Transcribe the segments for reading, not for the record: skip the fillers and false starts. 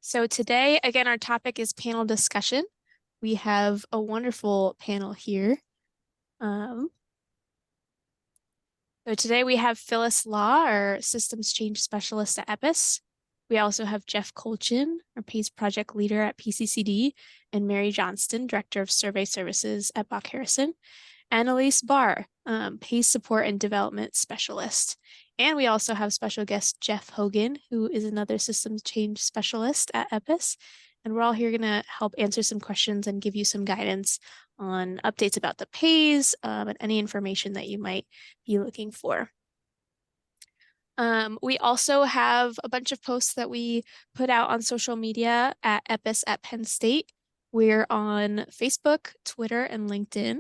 So today, again, our topic is panel discussion. We have a wonderful panel here. Um, so today we have Phyllis Law, our systems change specialist at EPIS. We also have Geoff Kolchin, our PACE project leader at PCCD, and Mary Johnston, director of survey services at Bach Harrison, and Elise Barr, PACE support and development specialist. And we also have special guest Geoff Hogan, who is another systems change specialist at EPIS. And we're all here going to help answer some questions and give you some guidance on updates about the PACE and any information that you might be looking for. We also have a bunch of posts that we put out on social media at EPIS at Penn State. We're on Facebook, Twitter, and LinkedIn.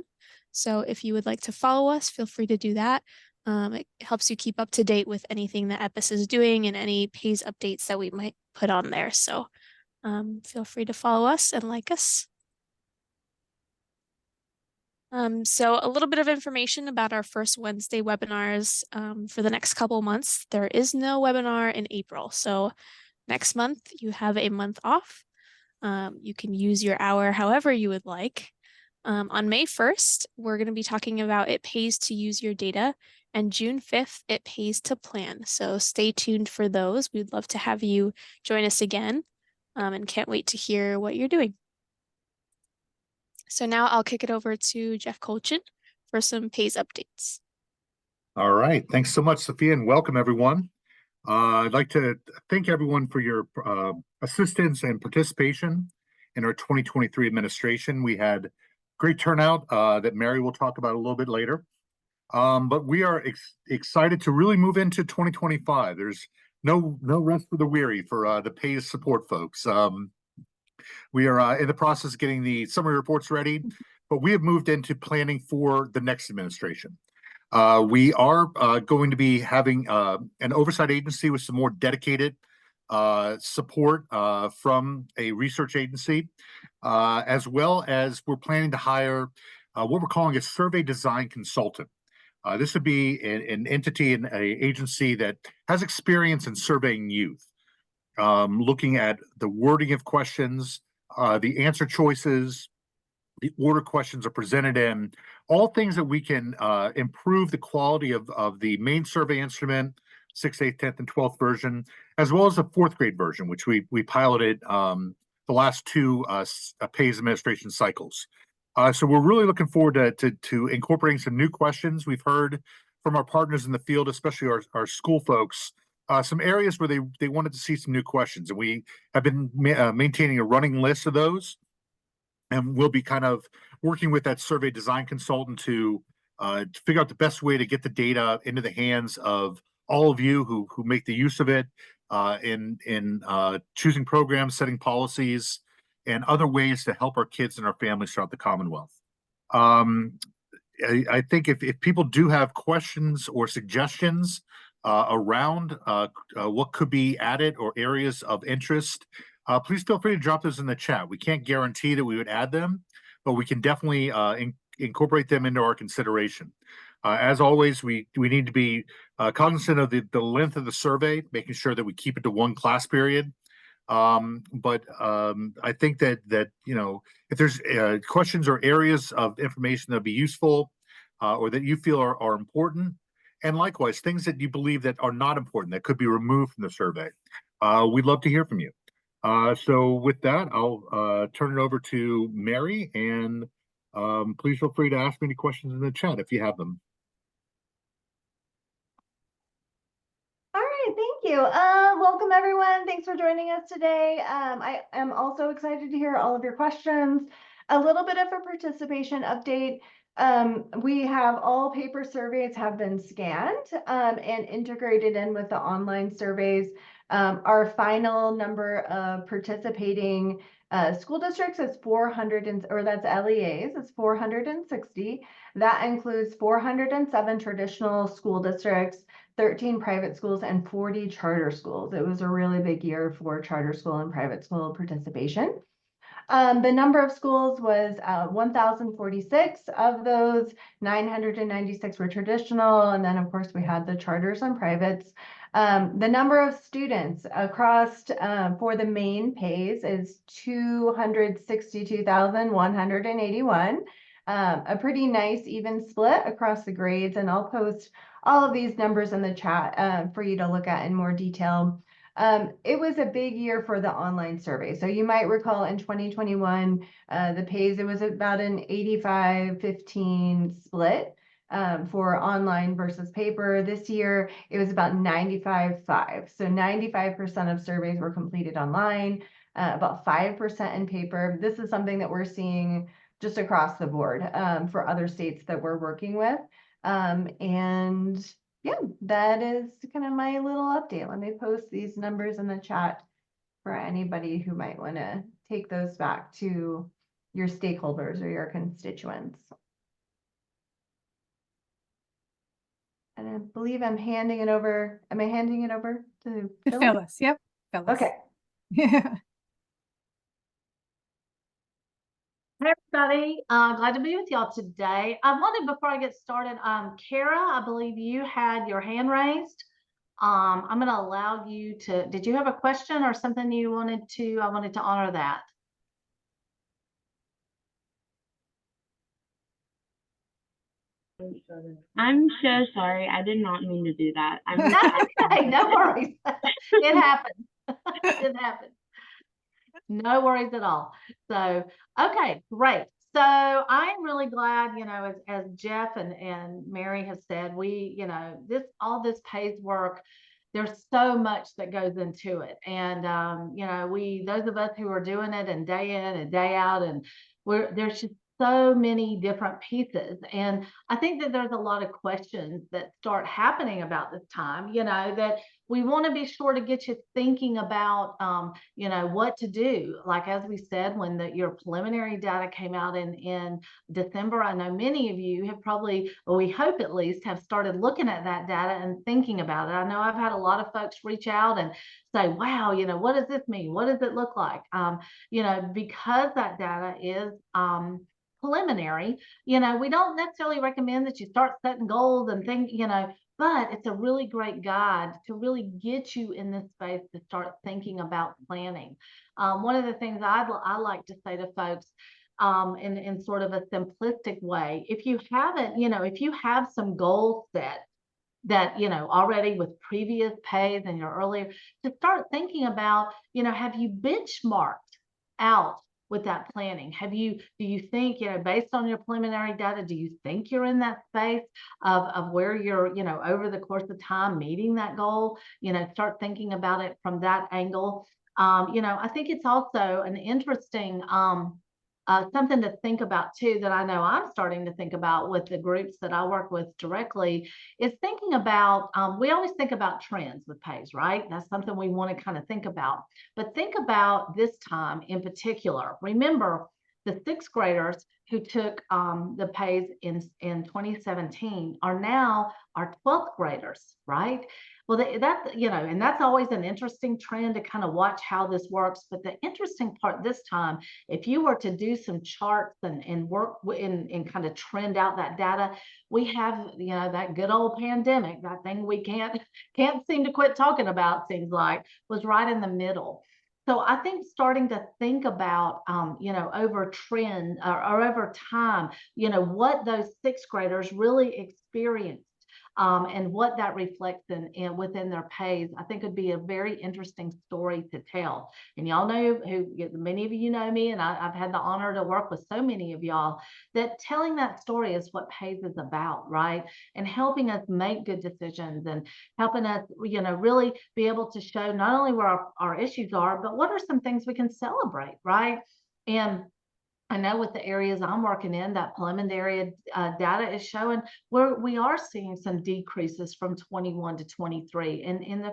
So if you would like to follow us, feel free to do that. It helps you keep up to date with anything that EPIS is doing and any PACE updates that we might put on there. So feel free to follow us and like us. So a little bit of information about our first Wednesday webinars for the next couple months. There is no webinar in April. So next month you have a month off. You can use your hour however you would like. On May 1st, we're going to be talking about it pays to use your data, and June 5th, it pays to plan. So stay tuned for those. We'd love to have you join us again and can't wait to hear what you're doing. So now I'll kick it over to Geoff Kolchin for some PACE updates. All right. Thanks so much, Sophia, and welcome everyone. I'd like to thank everyone for your assistance and participation in our 2023 administration. We had great turnout that Mary will talk about a little bit later. But we are excited to really move into 2025. There's no rest for the weary for the PACE support folks. We are in the process of getting the summary reports ready, but we have moved into planning for the next administration. We are going to be having an oversight agency with some more dedicated support from a research agency, as well as we're planning to hire what we're calling a survey design consultant. This would be an entity and an agency that has experience in surveying youth, looking at the wording of questions, the answer choices, the order questions are presented in, all things that we can improve the quality of the main survey instrument, 6th, 8th, 10th, and 12th version, as well as the 4th grade version, which we piloted the last two PACE administration cycles. So we're really looking forward to incorporating some new questions. We've heard from our partners in the field, especially our school folks, some areas where they wanted to see some new questions, and we have been maintaining a running list of those, and we'll be kind of working with that survey design consultant to figure out the best way to get the data into the hands of all of you who make the use of it in choosing programs, setting policies, and other ways to help our kids and our families throughout the Commonwealth. I think if people do have questions or suggestions around what could be added or areas of interest, please feel free to drop those in the chat. We can't guarantee that we would add them, but we can definitely incorporate them into our consideration. As always, we need to be cognizant of the length of the survey, making sure that we keep it to one class period. But I think that if there's questions or areas of information that would be useful or that you feel are important, and likewise things that you believe that are not important that could be removed from the survey, we'd love to hear from you. So with that, I'll turn it over to Mary, and please feel free to ask me any questions in the chat if you have them. Thank you. Welcome everyone. Thanks for joining us today. I am also excited to hear all of your questions. A little bit of a participation update. We have all paper surveys have been scanned and integrated in with the online surveys. Our final number of participating school districts is 400, or that's LEAs, it's 460. That includes 407 traditional school districts, 13 private schools, and 40 charter schools. It was a really big year for charter school and private school participation. The number of schools was 1,046. Of those, 996 were traditional, and then of course we had the charters and privates. The number of students across for the main pays is 262,181. A pretty nice even split across the grades, and I'll post all of these numbers in the chat for you to look at in more detail. It was a big year for the online survey. So you might recall in 2021, the pays, it was about an 85-15 split for online versus paper. This year, it was about 95-5. So 95% of surveys were completed online, about 5% in paper. This is something that we're seeing just across the board for other states that we're working with. And yeah, that is kind of my little update. Let me post these numbers in the chat for anybody who might want to take those back to your stakeholders or your constituents. And I believe I'm handing it over. Am I handing it over to Phyllis? Phyllis? Yep. Phyllis. Okay. Yeah. Hey everybody, glad to be with y'all today. I wanted, before I get started, Kara, I believe you had your hand raised. I'm going to allow you to, did you have a question or something you wanted to, I wanted to honor that. I'm so sorry. I did not mean to do that. Okay, no worries. It happened. It happened. No worries at all. So, okay, great. So I'm really glad, you know, as Geoff and Mary have said, we, you know, all this pays work. There's so much that goes into it. And, you know, those of us who are doing it and day in and day out, and there's just so many different pieces. And I think that there's a lot of questions that start happening about this time, you know, that we want to be sure to get you thinking about, you know, what to do. Like, as we said, when your preliminary data came out in December, I know many of you have probably, or we hope at least, have started looking at that data and thinking about it. I know I've had a lot of folks reach out and say, wow, you know, what does this mean? What does it look like? You know, because that data is preliminary, you know, we don't necessarily recommend that you start setting goals and things, you know, but it's a really great guide to really get you in this space to start thinking about planning. One of the things I like to say to folks in sort of a simplistic way, if you haven't, you know, if you have some goals set that, you know, already with previous pays and your earlier, to start thinking about, you know, have you benchmarked out with that planning? Do you think, you know, based on your preliminary data, do you think you're in that space of where you're, you know, over the course of time meeting that goal? You know, start thinking about it from that angle. You know, I think it's also an interesting something to think about too, that I know I'm starting to think about with the groups that I work with directly, is thinking about, we always think about trends with pays, right? That's something we want to kind of think about. But think about this time in particular. Remember, the sixth graders who took the pays in 2017 are now our 12th graders, right? Well, you know, and that's always an interesting trend to kind of watch how this works. But the interesting part this time, if you were to do some charts and work and kind of trend out that data, we have, you know, that good old pandemic, that thing we can't seem to quit talking about, seems like, was right in the middle. So I think starting to think about, you know, over trend or over time, you know, what those sixth graders really experienced. And what that reflects within their pays, I think would be a very interesting story to tell. And y'all know, many of you know me, and I've had the honor to work with so many of y'all, that telling that story is what pays is about, right? And helping us make good decisions and helping us, you know, really be able to show not only where our issues are, but what are some things we can celebrate, right? And I know with the areas I'm working in, that preliminary data is showing where we are seeing some decreases from 21 to 23 in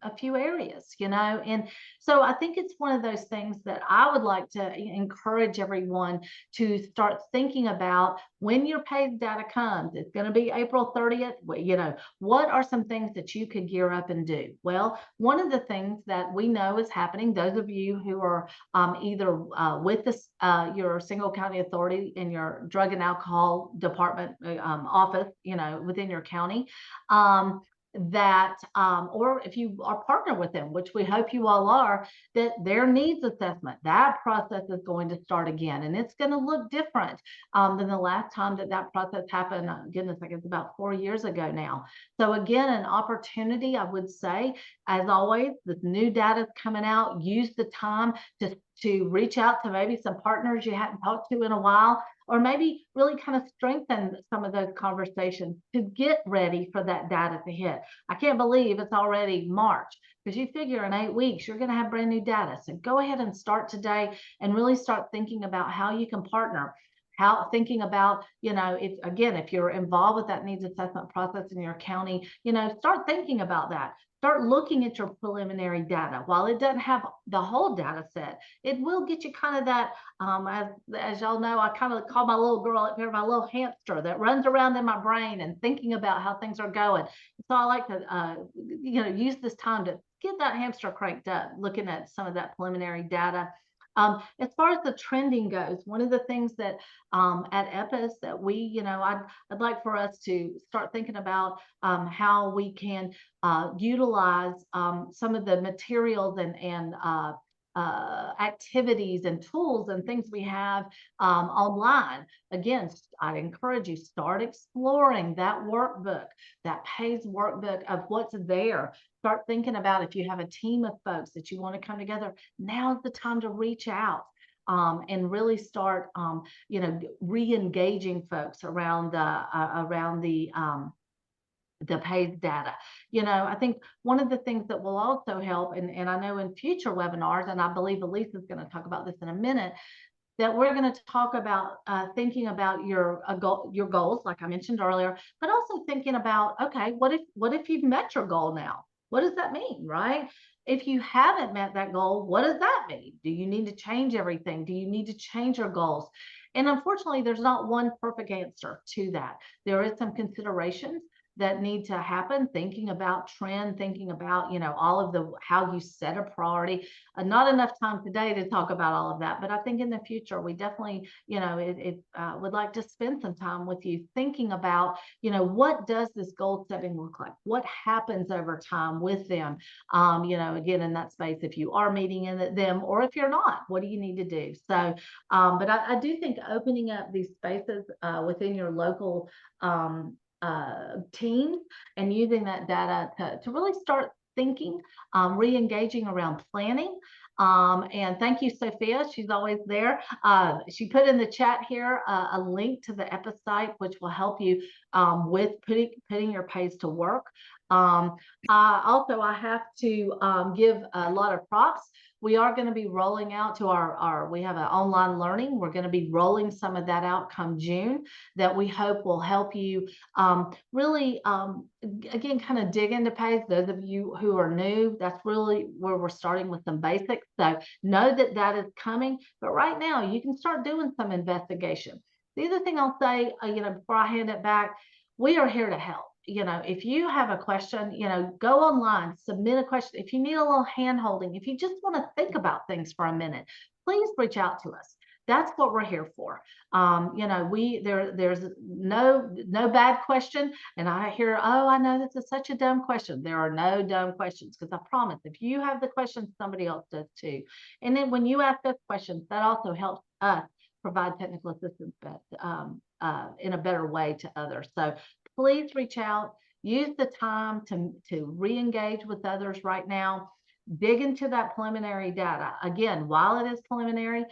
a few areas, you know. And so I think it's one of those things that I would like to encourage everyone to start thinking about when your pays data comes. It's going to be April 30th. You know, what are some things that you could gear up and do? Well, one of the things that we know is happening, those of you who are either with this your single county authority in your drug and alcohol department office, you know, within your county, that, or if you are partnered with them, which we hope you all are, that their needs assessment, that process is going to start again. And it's going to look different than the last time that process happened. Goodness, I guess about 4 years ago now. So again, an opportunity, I would say, as always, the new data is coming out. Use the time to reach out to maybe some partners you hadn't talked to in a while, or maybe really kind of strengthen some of those conversations to get ready for that data to hit. I can't believe it's already March, because you figure in 8 weeks, you're going to have brand new data. So go ahead and start today and really start thinking about how you can partner. Thinking about, if you're involved with that needs assessment process in your county, start thinking about that. Start looking at your preliminary data. While it doesn't have the whole data set, it will get you kind of that, as y'all know, I kind of call my little girl up here my little hamster that runs around in my brain and thinking about how things are going. So I like to, use this time to get that hamster cranked up, looking at some of that preliminary data. As far as the trending goes, one of the things that at EPIS that we, I'd like for us to start thinking about how we can utilize some of the materials and activities and tools and things we have online. Again, I encourage you, start exploring that workbook, that PACE workbook of what's there. Start thinking about if you have a team of folks that you want to come together, now's the time to reach out and really start, re-engaging folks around the PACE data. I think one of the things that will also help, and I know in future webinars, and I believe Elise is going to talk about this in a minute, that we're going to talk about thinking about your goals, like I mentioned earlier, but also thinking about, okay, what if you've met your goal now? What does that mean, right? If you haven't met that goal, what does that mean? Do you need to change everything? Do you need to change your goals? And unfortunately, there's not one perfect answer to that. There is some considerations that need to happen, thinking about trend, thinking about, all of how you set a priority. Not enough time today to talk about all of that, but I think in the future, we definitely, would like to spend some time with you thinking about, what does this goal setting look like? What happens over time with them? Again, in that space, if you are meeting in them, or if you're not, what do you need to do? So, but I do think opening up these spaces within your local teams and using that data to really start thinking, re-engaging around planning. And thank you, Sophia. She's always there. She put in the chat here a link to the EPIS site, which will help you with putting your PACE to work. Also, I have to give a lot of props. We are going to be rolling out to we have an online learning. We're going to be rolling some of that out come June, that we hope will help you really, again, kind of dig into PACE. Those of you who are new, that's really where we're starting with some basics. So know that that is coming. But right now, you can start doing some investigation. The other thing I'll say, before I hand it back, we are here to help. If you have a question, go online, submit a question. If you need a little hand holding, if you just want to think about things for a minute, please reach out to us. That's what we're here for. There's no bad question. And I hear, oh, I know this is such a dumb question. There are no dumb questions, because I promise if you have the questions, somebody else does too. And then when you ask us questions, that also helps us provide technical assistance in a better way to others. So please reach out, use the time to re-engage with others right now, dig into that preliminary data. Again, while it is preliminary,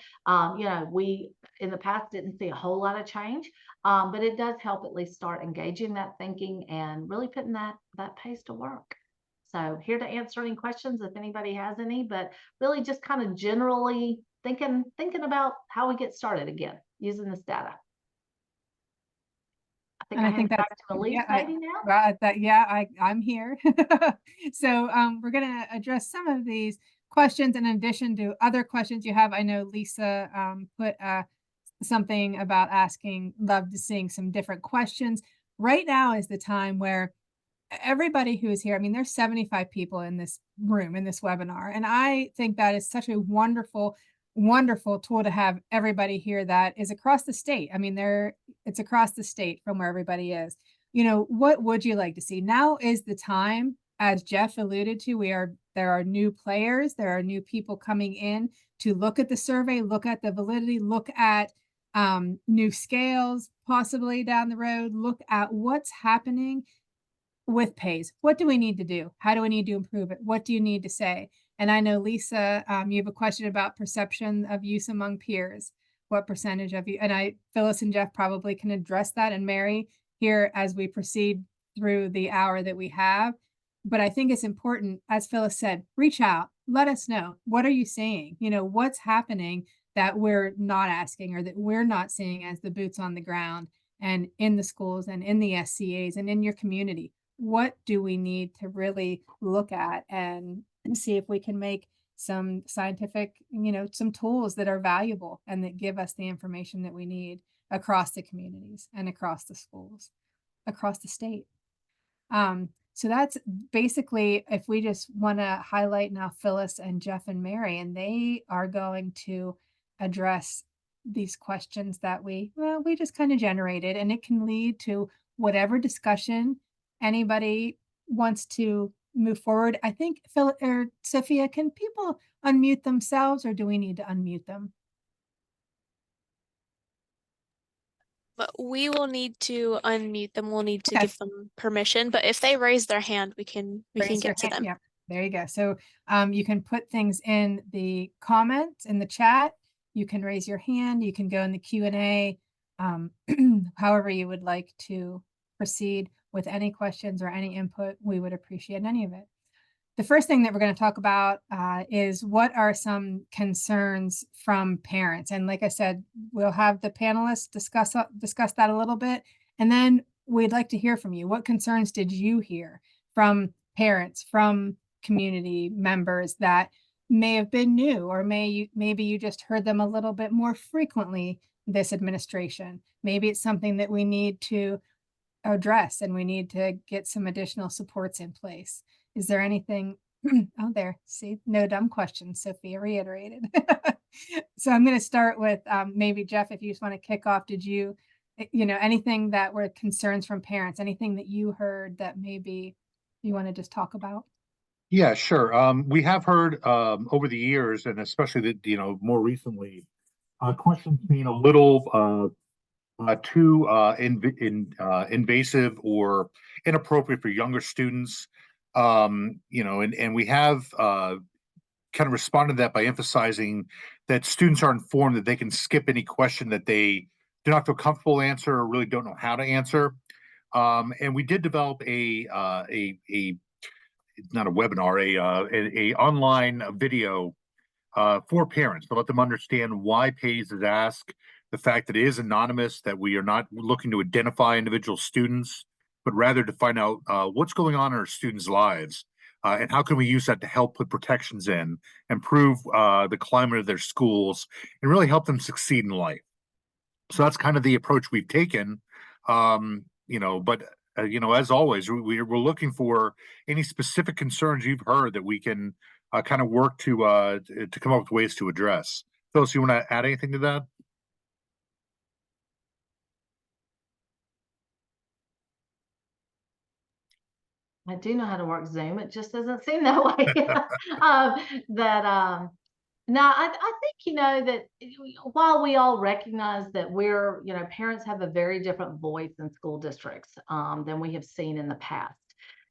we in the past didn't see a whole lot of change, but it does help at least start engaging that thinking and really putting that PACE to work. So here to answer any questions if anybody has any, but really just kind of generally thinking about how we get started again using this data. I think that's back to Elise maybe now. I'm here. So we're going to address some of these questions in addition to other questions you have. I know Lisa put something about love to seeing some different questions. Right now is the time where everybody who is here, I mean, there's 75 people in this room, in this webinar, and I think that is such a wonderful tool to have everybody here that is across the state. I mean, it's across the state from where everybody is. you know, what would you like to see? Now is the time, as Geoff alluded to, there are new players, there are new people coming in to look at the survey, look at the validity, look at new scales possibly down the road, look at what's happening with PAYS. What do we need to do? How do we need to improve it? What do you need to say? And I know, Lisa, you have a question about perception of use among peers. What percentage of you, and Phyllis and Geoff probably can address that, and Mary here as we proceed through the hour that we have. But I think it's important, as Phyllis said, reach out, let us know. What are you seeing? You know, what's happening that we're not asking or that we're not seeing as the boots on the ground and in the schools and in the SCAs and in your community? What do we need to really look at and see if we can make some scientific, you know, some tools that are valuable and that give us the information that we need across the communities and across the schools, across the state. So that's basically, if we just want to highlight now Phyllis and Geoff and Mary, and they are going to address these questions that we just kind of generated, and it can lead to whatever discussion anybody wants to move forward. I think Phil or Sophia, can people unmute themselves, or do we need to unmute them? But we will need to unmute them. We'll need to Okay. give them permission. But if they raise their hand, we can Raise your get to hand. them. Yeah, there you go. So you can put things in the comments in the chat. You can raise your hand. You can go in the Q&A. However you would like to proceed with any questions or any input, we would appreciate any of it. The first thing that we're going to talk about is what are some concerns from parents. And like I said, we'll have the panelists discuss that a little bit. And then we'd like to hear from you. What concerns did you hear from parents, from community members that may have been new, or maybe you just heard them a little bit more frequently this administration? Maybe it's something that we need to address and we need to get some additional supports in place. Is there anything? Oh, there, see, no dumb questions, Sophia reiterated. So I'm going to start with maybe Geoff, if you just want to kick off, did you know, anything that were concerns from parents, anything that you heard that maybe you want to just talk about? Yeah, sure. We have heard over the years, and especially that, you know, more recently, questions being a little too invasive or inappropriate for younger students. You know, and we have kind of responded to that by emphasizing that students are informed that they can skip any question that they do not feel comfortable answer or really don't know how to answer. And we did develop not a webinar, a online video for parents to let them understand why PAYS is asked, the fact that it is anonymous, that we are not looking to identify individual students, but rather to find out what's going on in our students' lives, and how can we use that to help put protections in, improve the climate of their schools, and really help them succeed in life. So that's kind of the approach we've taken. You know, but you know, as always, we're looking for any specific concerns you've heard that we can kind of work to come up with ways to address. Phyllis, you want to add anything to that? I do know how to work Zoom. It just doesn't seem that way. Now, I think, you know, that while we all recognize that we're, you know, parents have a very different voice in school districts than we have seen in the past.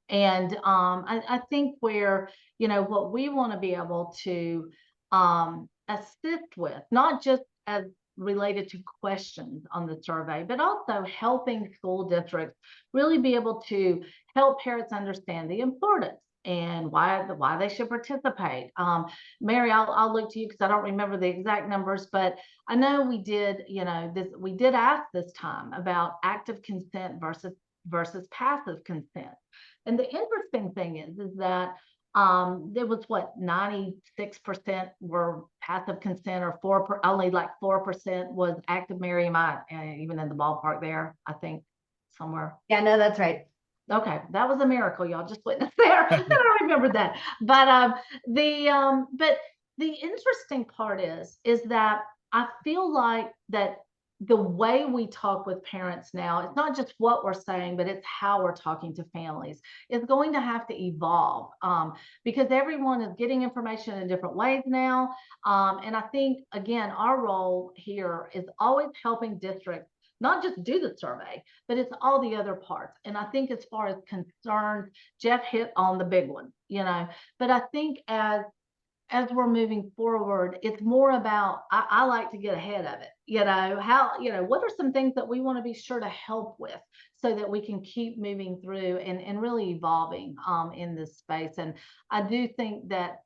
And I think where, you know, what we want to be able to assist with, not just as related to questions on the survey, but also helping school districts really be able to help parents understand the importance and why they should participate. Mary, I'll look to you because I don't remember the exact numbers, but I know we did, you know, we did ask this time about active consent versus passive consent. And the interesting thing is that there was what 96% were passive consent, or only like 4% was active. Mary, am I even in the ballpark there? I think somewhere. Yeah, no, that's right. Okay, that was a miracle, y'all just witnessed there. I don't remember that. But the interesting part is that I feel like that the way we talk with parents now, it's not just what we're saying, but it's how we're talking to families. It's going to have to evolve because everyone is getting information in different ways now. And I think, again, our role here is always helping districts not just do the survey, but it's all the other parts. And I think as far as concerns, Geoff hit on the big one, but I think as we're moving forward, it's more about, I like to get ahead of it, what are some things that we want to be sure to help with so that we can keep moving through and really evolving in this space. And I do think that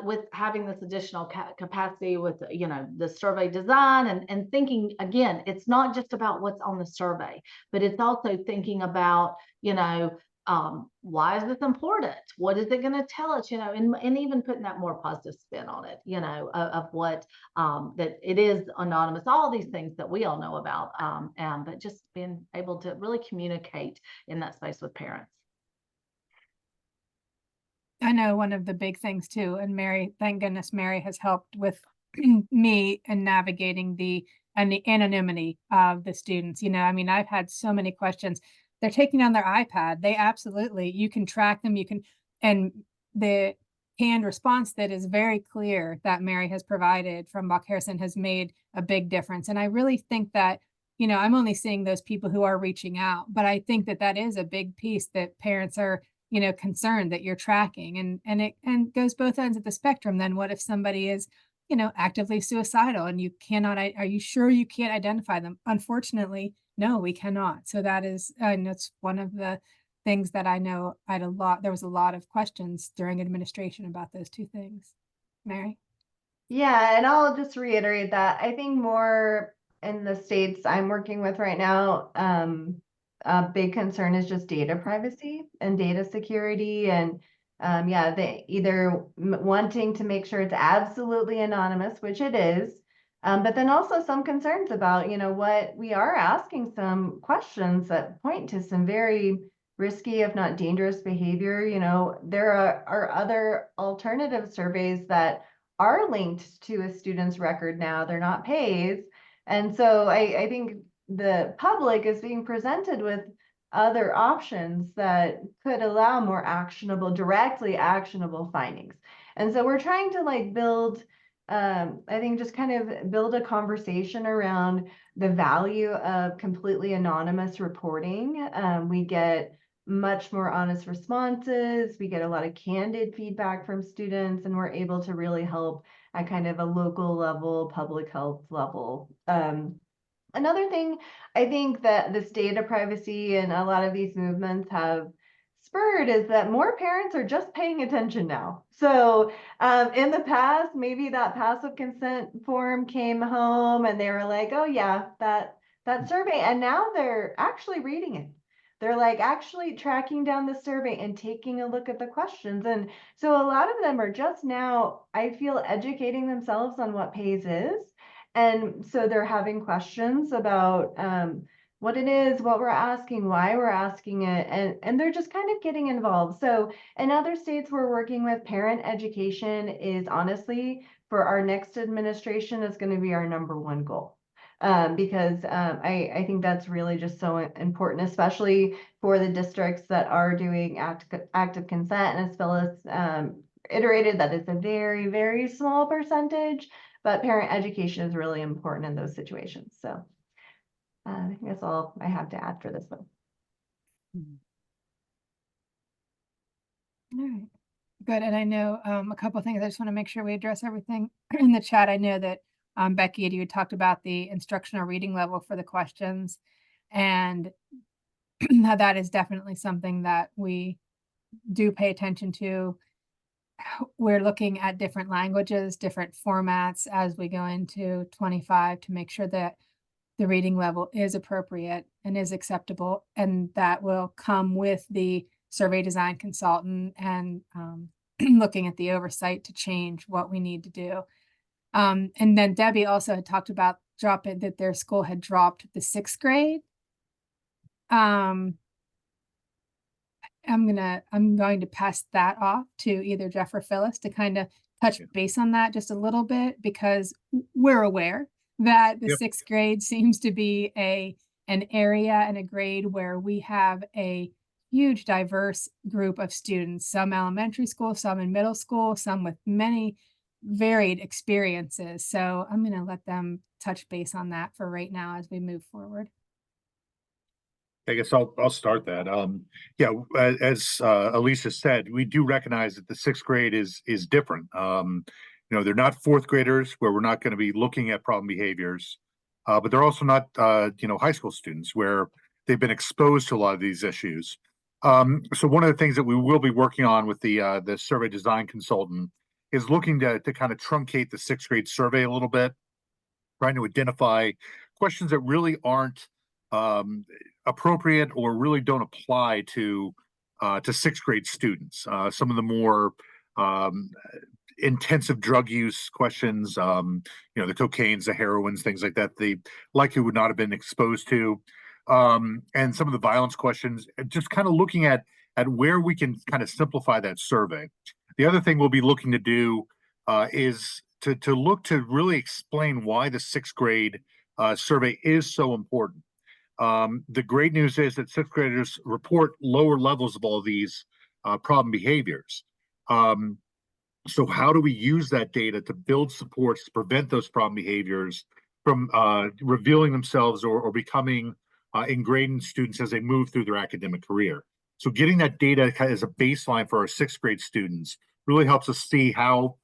with having this additional capacity with, the survey design and thinking, again, it's not just about what's on the survey, but it's also thinking about, why is this important? What is it going to tell us, and even putting that more positive spin on it, of what, that it is anonymous, all these things that we all know about, but just being able to really communicate in that space with parents. I know one of the big things too, and Mary, thank goodness Mary has helped with me in navigating the anonymity of the students. I mean, I've had so many questions. They're taking on their iPad. They absolutely, you can track them, and the canned response that is very clear that Mary has provided from Bach Harrison has made a big difference. And I really think that, I'm only seeing those people who are reaching out, but I think that that is a big piece that parents are concerned that you're tracking, and it goes both ends of the spectrum. Then what if somebody is, actively suicidal and you cannot, are you sure you can't identify them? Unfortunately, no, we cannot. So that is, and that's one of the things that I know there was a lot of questions during administration about those two things. Mary? Yeah, and I'll just reiterate that I think more in the states I'm working with right now, a big concern is just data privacy and data security. And yeah, they either wanting to make sure it's absolutely anonymous, which it is, but then also some concerns about, what we are asking some questions that point to some very risky, if not dangerous behavior. There are other alternative surveys that are linked to a student's record now. They're not pays. And so I think the public is being presented with other options that could allow more directly actionable findings. And so we're trying to build, I think just kind of build a conversation around the value of completely anonymous reporting. We get much more honest responses. We get a lot of candid feedback from students, and we're able to really help at kind of a local level, public health level. Another thing I think that this data privacy and a lot of these movements have spurred is that more parents are just paying attention now. So in the past, maybe that passive consent form came home and they were like, oh yeah, that survey. And now they're actually reading it. They're actually tracking down the survey and taking a look at the questions. And so a lot of them are just now, I feel, educating themselves on what PAYS is. And so they're having questions about what it is, what we're asking, why we're asking it, and they're just kind of getting involved. So in other states we're working with, parent education is honestly, for our next administration, is going to be our #1 goal. Because I think that's really just so important, especially for the districts that are doing active consent. And as Phyllis iterated, that is a very, very small percentage, but parent education is really important in those situations. So I think that's all I have to add for this one. All right, good. And I know a couple of things. I just want to make sure we address everything in the chat. I know that Becky, you had talked about the instructional reading level for the questions, and how that is definitely something that we do pay attention to. We're looking at different languages, different formats as we go into 25 to make sure that the reading level is appropriate and is acceptable, and that will come with the survey design consultant and looking at the oversight to change what we need to do. And then Debbie also had talked about that their school had dropped the 6th grade. I'm going to pass that off to either Geoff or Phyllis to kind of touch base on that just a little bit, because we're aware that the Yep. sixth grade seems to be an area and a grade where we have a huge diverse group of students, some elementary school, some in middle school, some with many varied experiences. So I'm going to let them touch base on that for right now as we move forward. I guess I'll start that. Yeah, as Alicia said, we do recognize that the sixth grade is different. They're not fourth graders where we're not going to be looking at problem behaviors, but they're also not high school students where they've been exposed to a lot of these issues. So one of the things that we will be working on with the survey design consultant is looking to kind of truncate the sixth grade survey a little bit, trying to identify questions that really aren't appropriate or really don't apply to sixth grade students. Some of the more intensive drug use questions, the cocaines, the heroines, things like that, they likely would not have been exposed to. And some of the violence questions, just kind of looking at where we can kind of simplify that survey. The other thing we'll be looking to do is to look to really explain why the sixth grade survey is so important. The great news is that sixth graders report lower levels of all these problem behaviors. So how do we use that data to build supports to prevent those problem behaviors from revealing themselves or becoming ingrained in students as they move through their academic career? So getting that data as a baseline for our sixth grade students really helps us see how,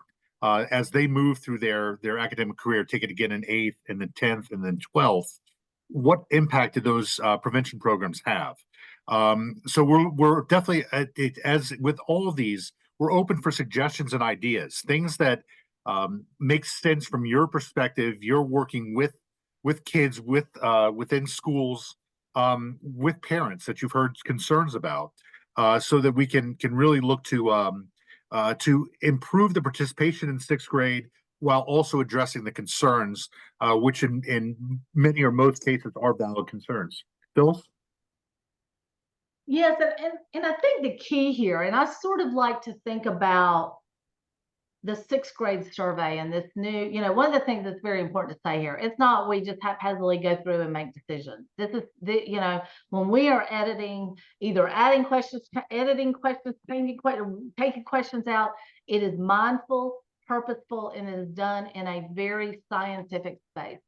as they move through their academic career, take it again in 8th and then 10th and then 12th, what impact did those prevention programs have? So we're definitely, as with all of these, we're open for suggestions and ideas, things that make sense from your perspective. You're working with kids, within schools, with parents that you've heard concerns about, so that we can really look to improve the participation in sixth grade while also addressing the concerns, which in many or most cases are valid concerns. Phyllis? Yes, and I think the key here, and I sort of like to think about the sixth grade survey and this new, one of the things that's very important to say here, it's not we just haphazardly go through and make decisions. This is when we are editing, either adding questions, editing questions, taking questions out, it is mindful, purposeful, and it is done in a very scientific space.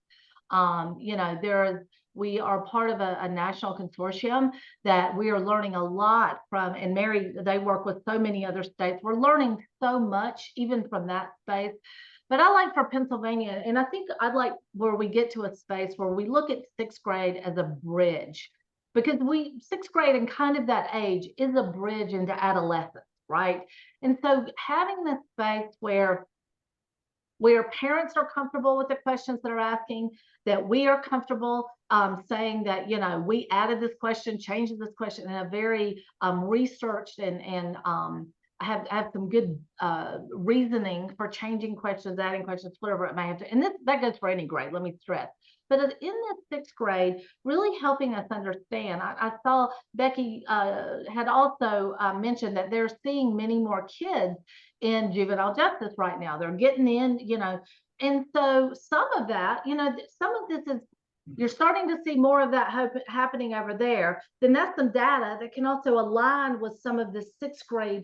We are part of a national consortium that we are learning a lot from, and Mary, they work with so many other states. We're learning so much even from that space. But I like for Pennsylvania, and I think I'd like where we get to a space where we look at sixth grade as a bridge, because sixth grade and kind of that age is a bridge into adolescence, right? And so having this space where parents are comfortable with the questions that are asking, that we are comfortable saying that, we added this question, changed this question in a very researched and have some good reasoning for changing questions, adding questions, whatever it may have to. And that goes for any grade, let me stress. But in this sixth grade, really helping us understand, I saw Becky had also mentioned that they're seeing many more kids in juvenile justice right now. They're getting in, and so some of that, some of this is, you're starting to see more of that happening over there. Then that's some data that can also align with some of the sixth grade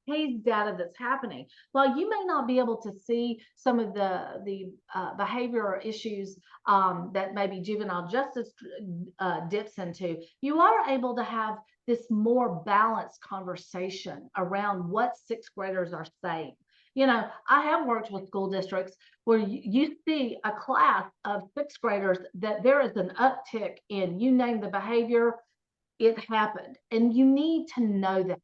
PACE data that's happening. While you may not be able to see some of the behavior issues that maybe juvenile justice dips into, you are able to have this more balanced conversation around what sixth graders are saying. I have worked with school districts where you see a class of sixth graders that there is an uptick in, you name the behavior, it happened. And you need to know that.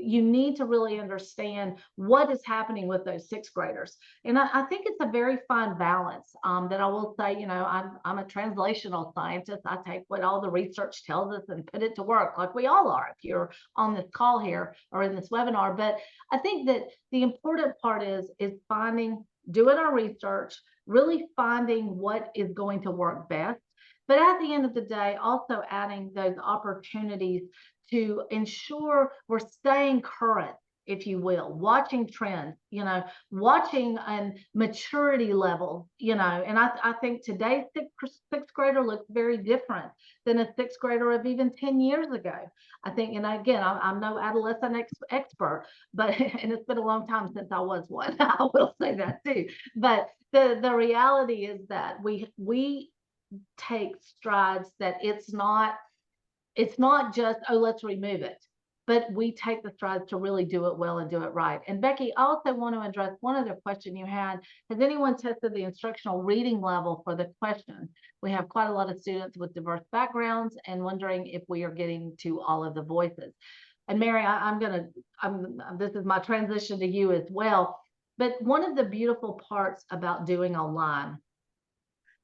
You need to really understand what is happening with those sixth graders. And I think it's a very fine balance that I will say, I'm a translational scientist. I take what all the research tells us and put it to work, like we all are if you're on this call here or in this webinar. But I think that the important part is doing our research, really finding what is going to work best. But at the end of the day, also adding those opportunities to ensure we're staying current if you will, watching trends, you know, watching and maturity level, you know, and I think today's sixth grader looks very different than a sixth grader of even 10 years ago. I think, and again, I'm no adolescent expert, but, and it's been a long time since I was one, I will say that too. But the reality is that we take strides, that it's not just, oh, let's remove it, but we take the strides to really do it well and do it right. And Becky, I also want to address one other question you had. Has anyone tested the instructional reading level for the question? We have quite a lot of students with diverse backgrounds and wondering if we are getting to all of the voices. And Mary, this is my transition to you as well. But one of the beautiful parts about doing online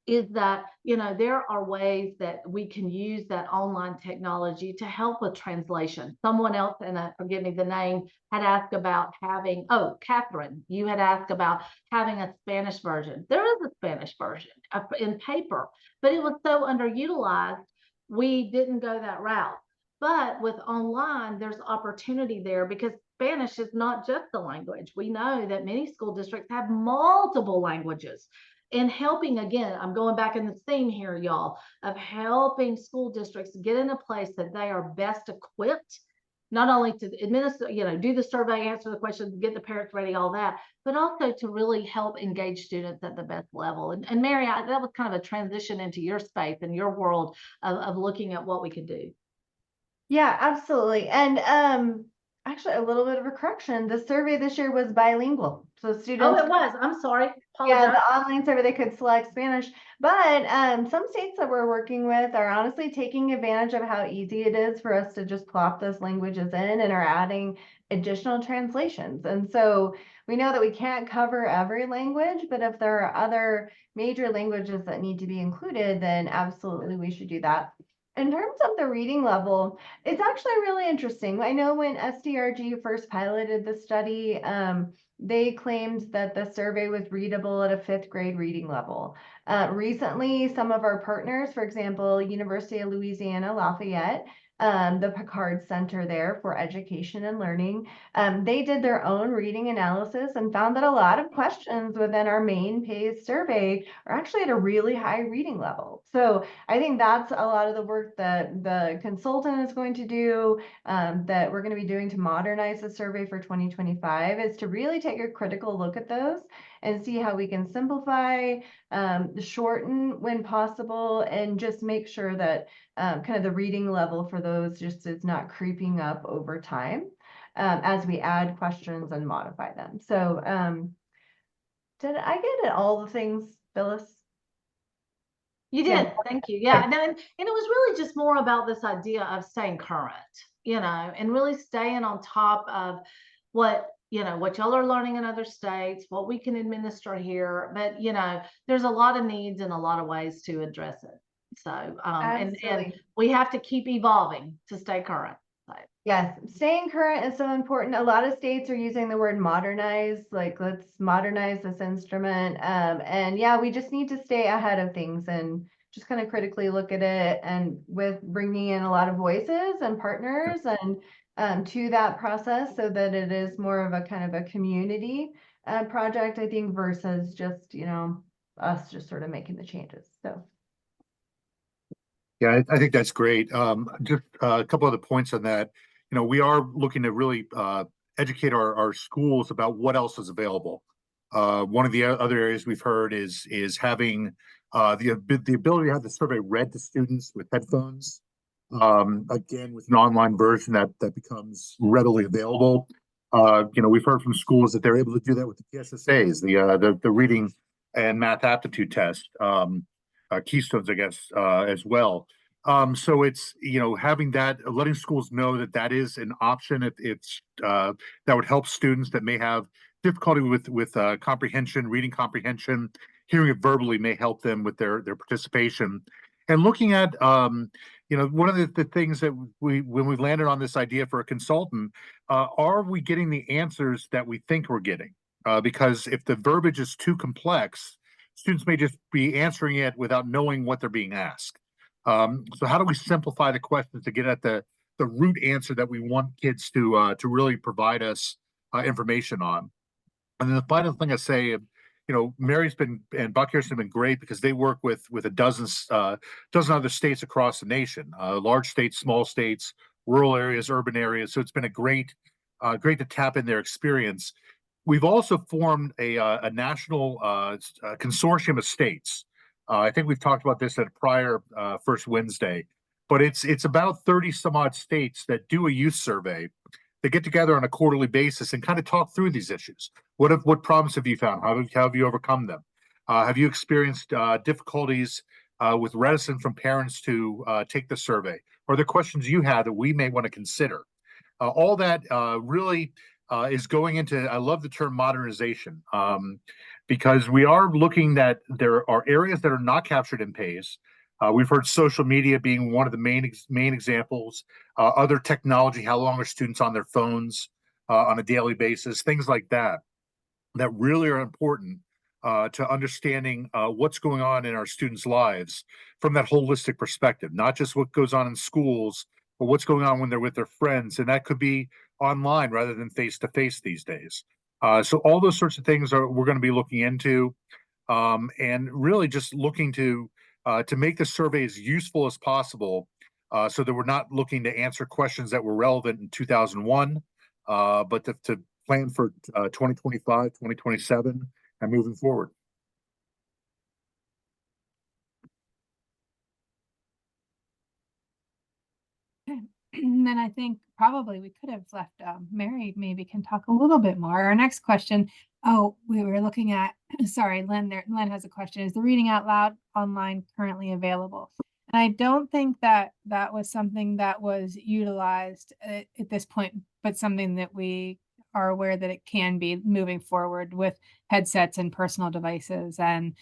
is that, you know, there are ways that we can use that online technology to help with translation. Someone else, and forgive me the name, had asked about having, oh, Catherine, you had asked about having a Spanish version. There is a Spanish version in paper, but it was so underutilized, we didn't go that route. But with online, there's opportunity there, because Spanish is not just the language. We know that many school districts have multiple languages. And helping, again, I'm going back in the theme here, y'all, of helping school districts get in a place that they are best equipped, not only to administer, you know, do the survey, answer the questions, get the parents ready, all that, but also to really help engage students at the best level. And Mary, that was kind of a transition into your space and your world of looking at what we could do. Yeah, absolutely. And actually, a little bit of a correction. The survey this year was bilingual. So students. Oh, it was. I'm sorry. Apologize. Yeah, the online survey, they could select Spanish. But some states that we're working with are honestly taking advantage of how easy it is for us to just plop those languages in, and are adding additional translations. And so we know that we can't cover every language, but if there are other major languages that need to be included, then absolutely we should do that. In terms of the reading level, it's actually really interesting. I know when SDRG first piloted the study, they claimed that the survey was readable at a 5th grade reading level. Recently, some of our partners, for example, University of Louisiana Lafayette, the Picard Center there for Education and Learning, they did their own reading analysis and found that a lot of questions within our main PACE survey are actually at a really high reading level. So I think that's a lot of the work that the consultant is going to do, that we're going to be doing to modernize the survey for 2025, is to really take a critical look at those and see how we can simplify, shorten when possible, and just make sure that kind of the reading level for those just is not creeping up over time as we add questions and modify them. So did I get at all the things, Phyllis? You did. Yeah. Thank you. Yeah. And it was really just more about this idea of staying current, you know, and really staying on top of what, you know, what y'all are learning in other states, what we can administer here. But, you know, there's a lot of needs and a lot of ways to address it. So, and we have to keep evolving to stay current. So. Yes, staying current is so important. A lot of states are using the word modernize, like let's modernize this instrument. And yeah, we just need to stay ahead of things and just kind of critically look at it, and with bringing in a lot of voices and partners and to that process, so that it is more of a kind of a community project, I think, versus just, you know, us just sort of making the changes. So. Yeah, I think that's great. Just a couple other points on that. You know, we are looking to really educate our schools about what else is available. One of the other areas we've heard is having the ability to have the survey read to students with headphones. Again, with an online version that becomes readily available. You know, we've heard from schools that they're able to do that with the PSSAs, the reading and math aptitude test. Keystones, I guess, as well. So it's, you know, having that, letting schools know that that is an option if that would help students that may have difficulty with comprehension, reading comprehension. Hearing it verbally may help them with their participation. And looking at, you know, one of the things that when we landed on this idea for a consultant, are we getting the answers that we think we're getting? Because if the verbiage is too complex, students may just be answering it without knowing what they're being asked. So how do we simplify the questions to get at the root answer that we want kids to really provide us information on. And then the final thing I say, Mary's been and Buckhurst have been great because they work with a dozen other states across the nation, large states, small states, rural areas, urban areas. So it's been a great to tap in their experience. We've also formed a national consortium of states. I think we've talked about this at a prior first Wednesday, but it's about 30 some odd states that do a youth survey. They get together on a quarterly basis and kind of talk through these issues. What problems have you found? How have you overcome them? Have you experienced difficulties with reticence from parents to take the survey? Are there questions you have that we may want to consider? All that really is going into, I love the term modernization, because we are looking that there are areas that are not captured in PAYS. We've heard social media being one of the main examples, other technology, how long are students on their phones on a daily basis, things like that really are important to understanding what's going on in our students' lives from that holistic perspective, not just what goes on in schools, but what's going on when they're with their friends. And that could be online rather than face-to-face these days. So all those sorts of things we're going to be looking into, and really just looking to make the survey as useful as possible, so that we're not looking to answer questions that were relevant in 2001, but to plan for 2025, 2027, and moving forward. And then I think probably we could have left Mary maybe can talk a little bit more. Our next question, we were looking at, sorry, Len has a question. Is the reading out loud online currently available? And I don't think that was something that was utilized at this point, but something that we are aware that it can be moving forward with headsets and personal devices and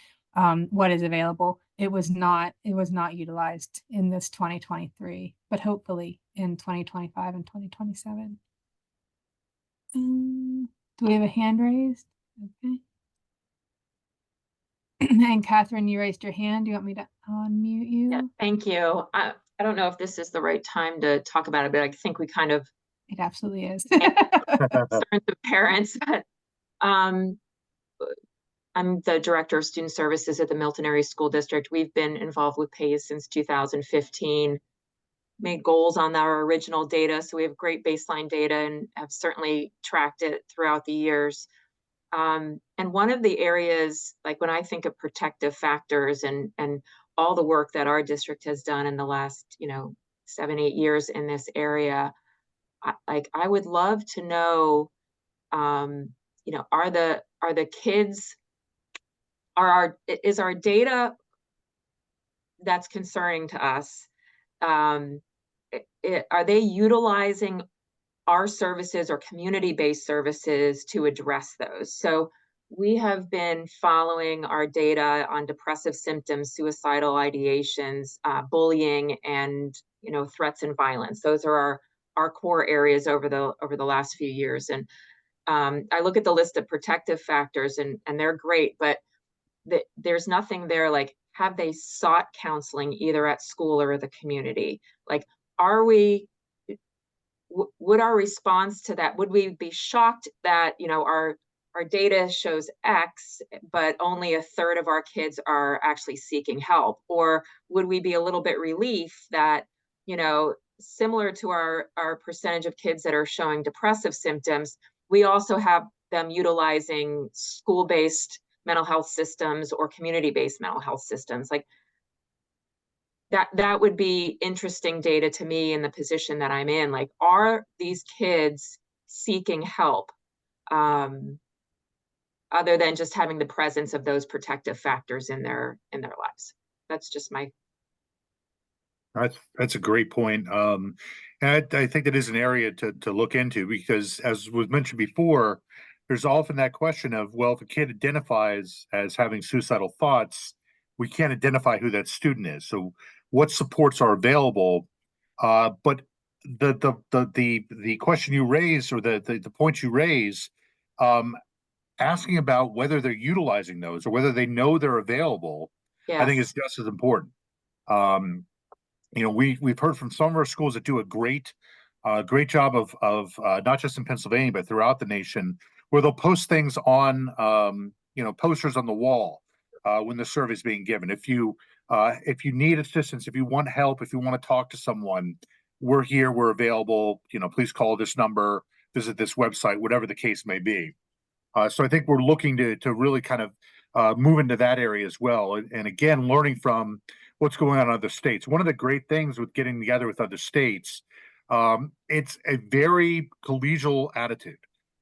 what is available. It was not utilized in this 2023, but hopefully in 2025 and 2027. Do we have a hand raised? Okay. And Catherine, you raised your hand. Do you want me to unmute you? Yeah, thank you. I don't know if this is the right time to talk about it, but I think we kind of It absolutely is. concerned the parents, but I'm the director of student services at the Milton Area School District. We've been involved with PAYS since 2015, made goals on our original data. So we have great baseline data and have certainly tracked it throughout the years. And one of the areas, like when I think of protective factors and all the work that our district has done in the last, 7-8 years in this area, I would love to know, are the kids, is our data that's concerning to us, are they utilizing our services or community-based services to address those? So we have been following our data on depressive symptoms, suicidal ideations, bullying, and threats and violence. Those are our core areas over the last few years. And I look at the list of protective factors, and they're great, but there's nothing there like, have they sought counseling either at school or the community? Like, would our response to that, would we be shocked that, our data shows X, but only 1/3 of our kids are actually seeking help? Or would we be a little bit relief that, similar to our percentage of kids that are showing depressive symptoms, we also have them utilizing school-based mental health systems or community-based mental health systems? Like, that would be interesting data to me in the position that I'm in. Like, are these kids seeking help, other than just having the presence of those protective factors in their lives? That's just my. That's a great point. And I think that is an area to look into, because as was mentioned before, there's often that question of, well, if a kid identifies as having suicidal thoughts, we can't identify who that student is. So what supports are available? But the question you raise, or the point you raise, asking about whether they're utilizing those or whether they know they're available, Yes. I think is just as important. We've heard from some of our schools that do a great great job of not just in Pennsylvania, but throughout the nation, where they'll post things on, posters on the wall when the survey is being given. If you need assistance, if you want help, if you want to talk to someone, we're here, we're available. Please call this number, visit this website, whatever the case may be. So I think we're looking to really kind of move into that area as well. And again, learning from what's going on in other states. One of the great things with getting together with other states, it's a very collegial attitude.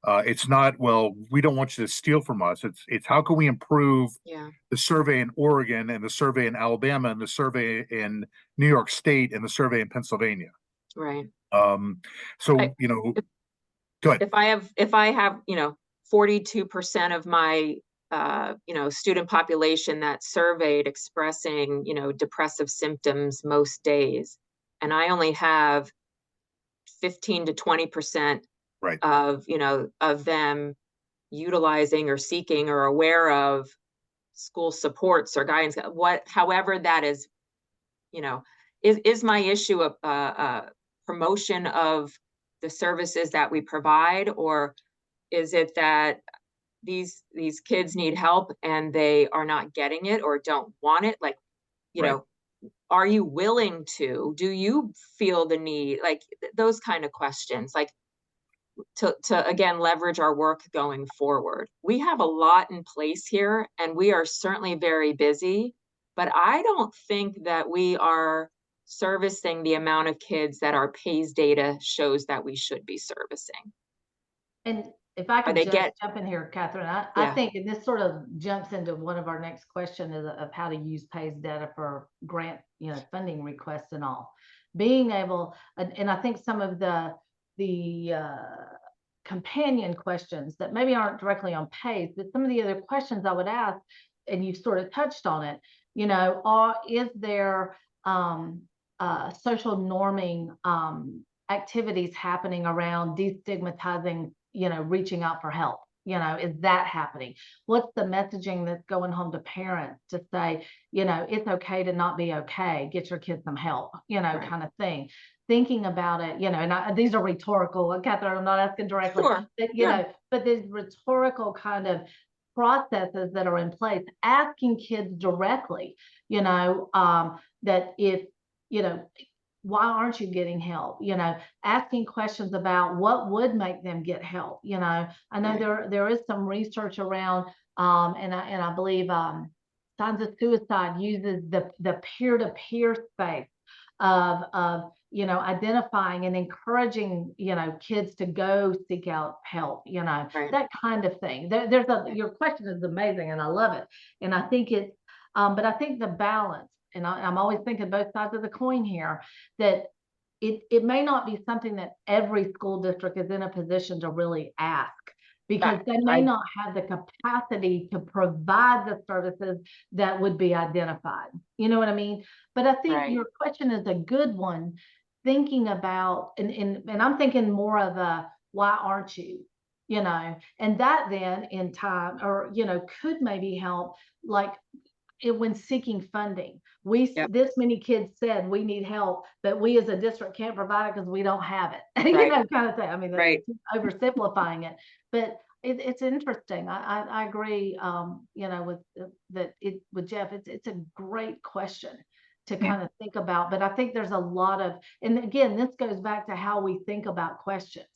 It's not, well, we don't want you to steal from us. It's how can we improve the survey in Oregon and the survey in Alabama and the survey in New York State and the survey in Pennsylvania. Right. So, go ahead. If I have, 42% of my, student population that's surveyed expressing, depressive symptoms most days, and I only have 15 to 20% right. of them utilizing or seeking or aware of school supports or guidance, however that is, is my issue a promotion of the services that we provide, or is it that these kids need help and they are not getting it or don't want it? Like, are you willing to? Do you feel the need? Like those kind of questions, like to again leverage our work going forward. We have a lot in place here, and we are certainly very busy, but I don't think that we are servicing the amount of kids that our PAYS data shows that we should be servicing. And if I could they just jump in here, Catherine, I Yeah. think, and this sort of jumps into one of our next questions of how to use PAYS data for grant, funding requests and all. Being able, and I think some of the companion questions that maybe aren't directly on PAYS, but some of the other questions I would ask, and you've sort of touched on it, is there social norming activities happening around destigmatizing, reaching out for help? Is that happening? What's the messaging that's going home to parents to say, it's okay to not be okay, get your kids some help, Right. kind of thing. Thinking about it, and these are rhetorical, Catherine, I'm not asking directly, Sure. but, but there's rhetorical kind of processes that are in place, asking kids directly, that if, why aren't you getting help? Asking questions about what would make them get help. I know there is some research around, and I believe Signs of Suicide uses the peer-to-peer space of identifying and encouraging kids to go seek out help. That kind of thing. Your question is amazing, and I love it. And I think it's, but I think the balance. And I'm always thinking both sides of the coin here, that it may not be something that every school district is in a position to really ask, because they may not have the capacity to provide the services that would be identified. You know what I mean? But I think your question is a good one, thinking about, and I'm thinking more of a, why aren't you? And that then in time, or, could maybe help, like, when seeking funding, this many kids said we need help, but we as a district can't provide it because we don't have it. Kind of thing. I mean, oversimplifying it, but it's interesting. I agree. With Geoff, it's a great question to kind of think about. But I think there's a lot of, and again, this goes back to how we think about questions,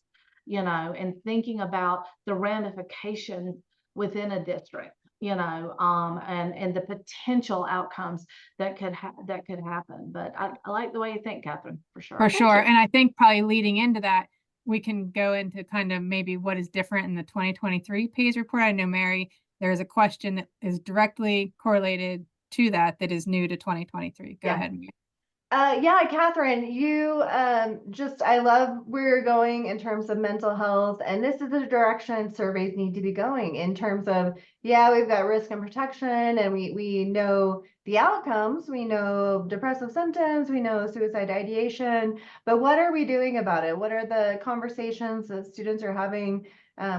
and thinking about the ramifications within a district. And the potential outcomes that could happen. But I like the way you think, Catherine, for sure. For sure. And I think probably leading into that, we can go into kind of maybe what is different in the 2023 PAYS report. I know, Mary, there is a question that is directly correlated to that is new to 2023. Go ahead, Mary. Catherine, you I love where you're going in terms of mental health, and this is the direction surveys need to be going in terms of, we've got risk and protection, and we know the outcomes, we know depressive symptoms, we know suicide ideation, but what are we doing about it? What are the conversations that students are having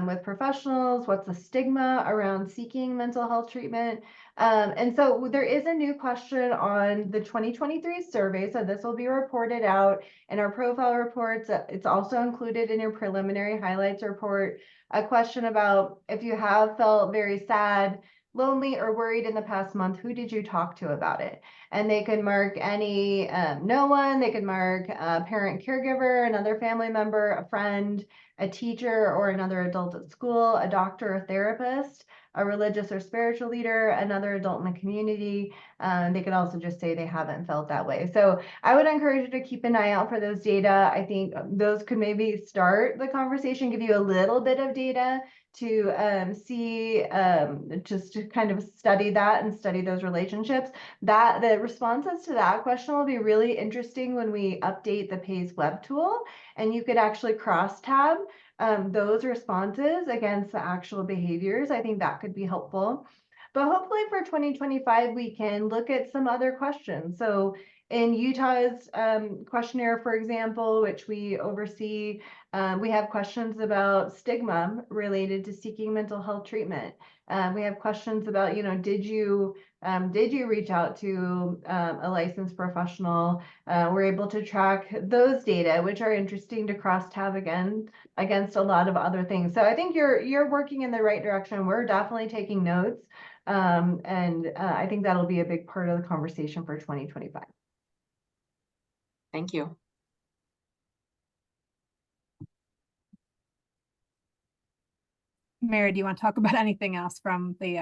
with professionals? What's the stigma around seeking mental health treatment? And so there is a new question on the 2023 survey. So this will be reported out in our profile reports. It's also included in your preliminary highlights report. A question about if you have felt very sad, lonely, or worried in the past month, who did you talk to about it? And they could mark any, no one, they could mark a parent caregiver, another family member, a friend, a teacher, or another adult at school, a doctor or therapist, a religious or spiritual leader, another adult in the community. They could also just say they haven't felt that way. So I would encourage you to keep an eye out for those data. I think those could maybe start the conversation, give you a little bit of data to see, just to kind of study that and study those relationships. That the responses to that question will be really interesting when we update the PACE web tool, and you could actually cross tab those responses against the actual behaviors. I think that could be helpful. But hopefully for 2025, we can look at some other questions. So in Utah's questionnaire, for example, which we oversee, we have questions about stigma related to seeking mental health treatment. We have questions about, did you reach out to a licensed professional? We're able to track those data, which are interesting to cross tab again against a lot of other things. So I think you're working in the right direction. We're definitely taking notes. And I think that'll be a big part of the conversation for 2025. Thank you. Mary, do you want to talk about anything else from the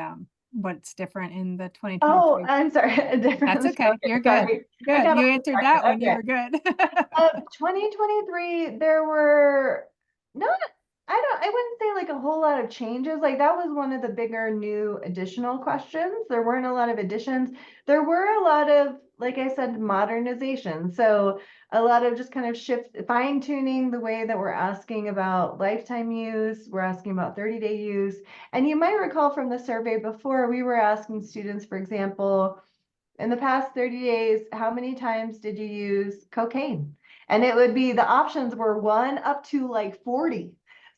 what's different in the 2023? Oh, I'm sorry. That's okay. You're good. Sorry. Good. You answered that one. You Okay. were good. 2023, there were not, I wouldn't say like a whole lot of changes. Like that was one of the bigger new additional questions. There weren't a lot of additions. There were a lot of, like I said, modernization. So a lot of just kind of fine tuning the way that we're asking about lifetime use. We're asking about 30-day use. And you might recall from the survey before, we were asking students, for example, in the past 30 days, how many times did you use cocaine? And it would be, the options were 1 up to like 40.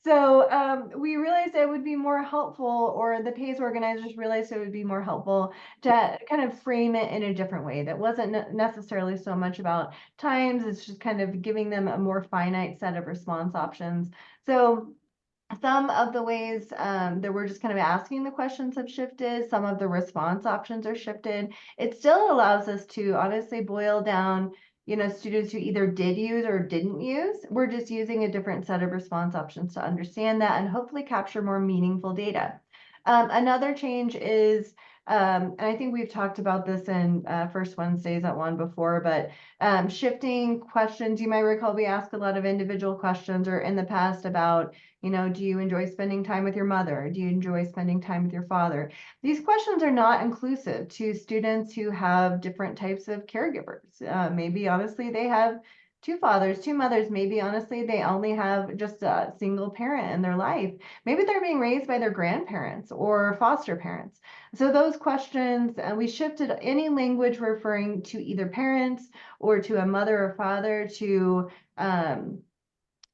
So we realized it would be more helpful, or the PACE organizers realized it would be more helpful to kind of frame it in a different way that wasn't necessarily so much about times. It's just kind of giving them a more finite set of response options. So some of the ways that we're just kind of asking the questions have shifted. Some of the response options are shifted. It still allows us to honestly boil down, students who either did use or didn't use. We're just using a different set of response options to understand that and hopefully capture more meaningful data. Another change is, and I think we've talked about this in First Wednesdays at one before, but shifting questions. You might recall we ask a lot of individual questions, or in the past about, do you enjoy spending time with your mother? Do you enjoy spending time with your father? These questions are not inclusive to students who have different types of caregivers. Maybe honestly, they have 2 fathers, 2 mothers. Maybe honestly, they only have just a single parent in their life. Maybe they're being raised by their grandparents or foster parents. So those questions, we shifted any language referring to either parents or to a mother or father to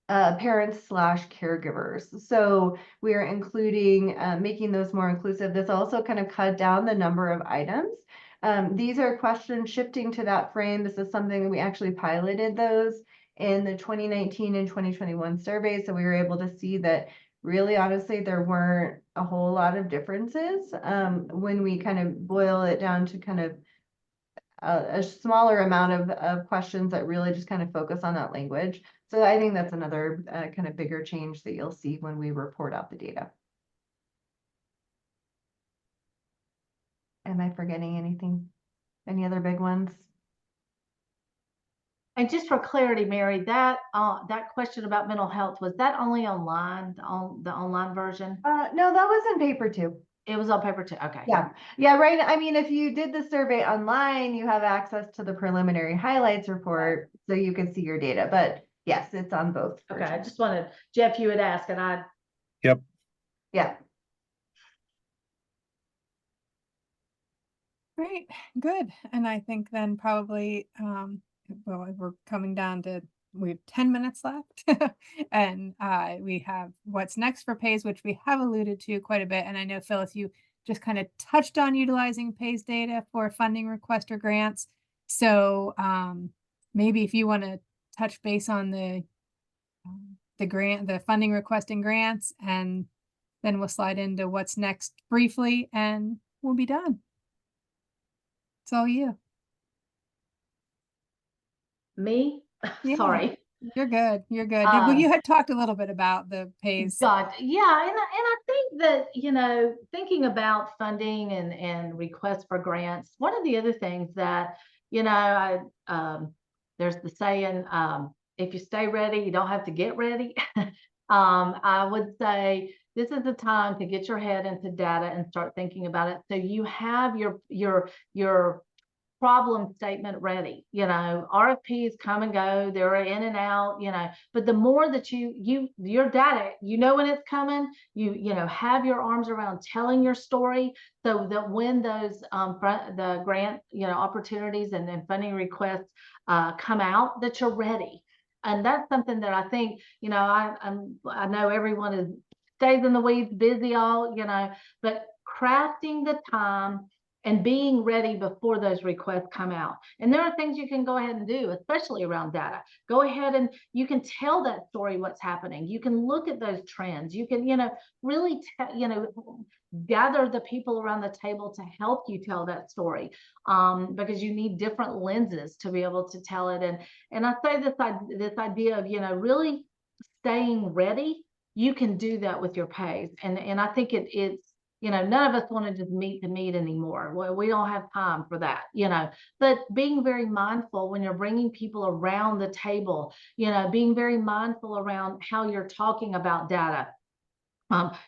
parents/caregivers. So we are including, making those more inclusive. This also kind of cut down the number of items. These are questions shifting to that frame. This is something we actually piloted those in the 2019 and 2021 surveys. So we were able to see that really, honestly, there weren't a whole lot of differences when we kind of boil it down to kind of a smaller amount of questions that really just kind of focus on that language. So I think that's another kind of bigger change that you'll see when we report out the data. Am I forgetting anything? Any other big ones? And just for clarity, Mary, that question about mental health, was that only online, on the online version? No, that was in paper too. It was on paper too. Okay. Yeah, right. I mean, if you did the survey online, you have access to the preliminary highlights report, so you can see your data. But yes, it's on both. Okay, I just wanted, Geoff, you would ask, and I. Yep. Yeah. Great, good. And I think then probably, well, we're coming down to, we have 10 minutes left. And we have what's next for PACE, which we have alluded to quite a bit. And I know, Phyllis, you just kind of touched on utilizing PAYS data for funding request or grants. So maybe if you want to touch base on the funding request and grants, and then we'll slide into what's next briefly, and we'll be done. It's all you. Me? Yeah. Sorry. You're good. You're good. Well, you had talked a little bit about the PAYS. God, yeah, and I think that, you know, thinking about funding and requests for grants, one of the other things that, you know, there's the saying, if you stay ready, you don't have to get ready. I would say this is the time to get your head into data and start thinking about it. So you have your problem statement ready. You know, RFPs come and go, they're in and out, you know, but the more that your data, you know, when it's coming, you know, have your arms around telling your story, so that when those the grant, you know, opportunities and funding requests come out, that you're ready. And that's something that I think, you know, I know everyone stays in the weeds, busy all, you know, but crafting the time and being ready before those requests come out. And there are things you can go ahead and do, especially around data. Go ahead and you can tell that story, what's happening. You can look at those trends. You can, you know, really, you know, gather the people around the table to help you tell that story, because you need different lenses to be able to tell it. And I say this idea of, you know, really staying ready. You can do that with your PAYS. And I think it's, you know, none of us want to just meet the meat anymore. Well, we don't have time for that, you know, but being very mindful when you're bringing people around the table, you know, being very mindful around how you're talking about data.